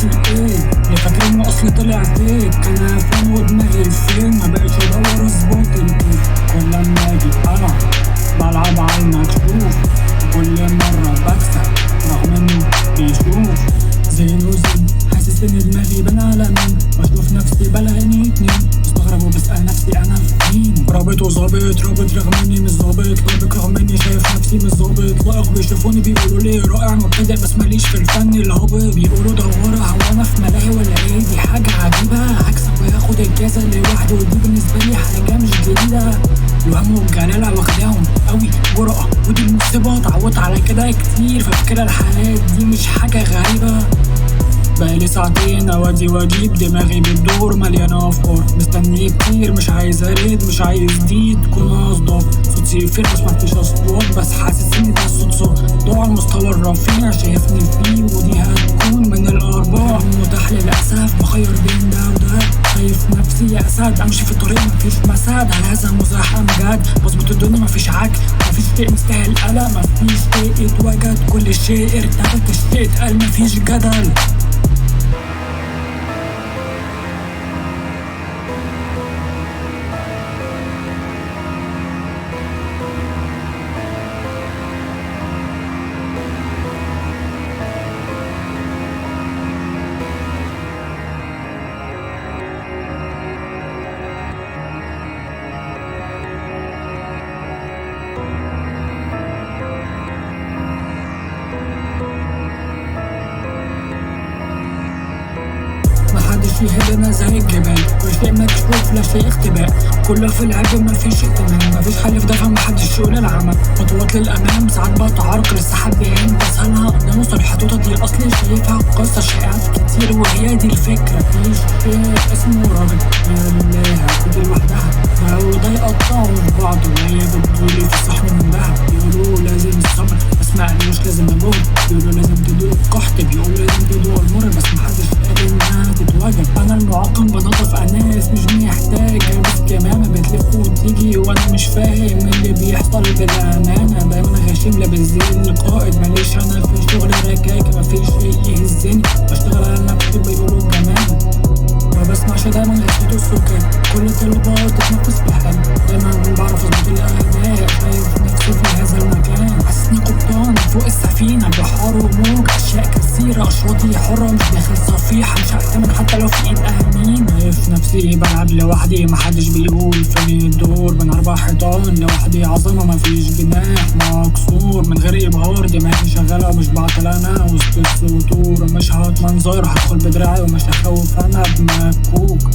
دلوقتي ايه اللي فاكرني اصلي طلع فيك؟ انا فين ودماغي الفين؟ ما بقتش ادور اظبط البيت. كل لما اجي العب بلعب على المكشوف، وكل مرة بكسب رغم انه بيشوف زين وزين. حاسس ان دماغي بنعلمين، بشوف نفسي بلاقيني اتنين، مستغرب وبسأل نفسي انا فين؟ رابط وظابط رابط رغم اني مش ظابط، لابق رغم اني شايف نفسي مش ظابط، لائق بيشوفوني بيقولوا لي رائع مبتدئ بس ماليش في الفن الهابط. بيقولوا دورة هو انا في ملاهي ولا ايه؟ دي حاجة عجيبة، هكسب وهاخد الجايزة لوحده، ودي بالنسبة لي حاجة مش جديدة. الوهم والجلالة واخداهم قوي جرأة، ودي المصيبة اتعودت على كده كتير، ففكرة الحياة دي مش حاجة غريبة. بقالي ساعتين اودي واجيب، دماغي بتدور مليانة افكار، مستني كتير مش عايز اريد مش عايز دي تكون اصدق. صوتي يفير بس مفيش اصوات، بس حاسس ان ده الصوت ضاع المستوى الرفيع شايفني فيه، ودي هتكون من الارباح. متاح للاسف بخير بين ده وده، خايف نفسي يا اسد امشي في الطريق مفيش مساد، على هذا مزاح امجاد بظبط الدنيا مفيش عك، مفيش شيء مستاهل قلق، مفيش شيء اتوجد، كل شيء ارتبك الشيء اتقال مفيش جدل. يهدنا زي الجبال، وشيء مكشوف لا شيء اختباء، كله في العجب مفيش اهتمام، مفيش حل في دفع محدش يقول العمل، خطوات للامام ساعات بتعرق للسحاب بيان، بسهلها نوصل الحدوته دي اصلي شايفها قصه شائعات كتير، وهي دي الفكره. مفيش شيء اسمه راجل يلاها كده لوحدها، ده يقطعوا في بعض، وهي بتجيلي في صحن من دهب. بيقولوا لازم الصبر بس ما قالوش لازم الجهد، بيقولوا لازم تدوق القحط، بيقولوا لازم تدوق المر، بس محدش قال انها تتواجد. انا المعاقم بنظف اناس مش محتاج بس كمامة بتلف وتيجي، وانا مش فاهم اللي بيحصل بالامانه، دايما غشيم لابس زي القائد، ماليش انا في الشغل ركاكي، مفيش شيء يهزني، بشتغل على نفسي بيقولوا كمان، ما بسمعش دايما لصوت السكان، كل طلبات تتنفس بحل، دايما بعرف اظبط الاداء، شايف نفسي في هذا المكان، حاسسني قبطان فوق السفينه، بحار وموج اشياء كثيره، اشواطي حره مش داخل صفيحه، مش هأتمن حتى لو في ايد امين، شايف نفسي بلعب لوحدي، محدش بيقول فين الدور، بين اربع حيطان لوحدي، عظمه مفيش جناح مكسور، من غير ابهار دماغي شغاله ومش بعطل، انا وسط السطور مش هتمنظر، هدخل بدراعي ومش هخوف انا بمكوك.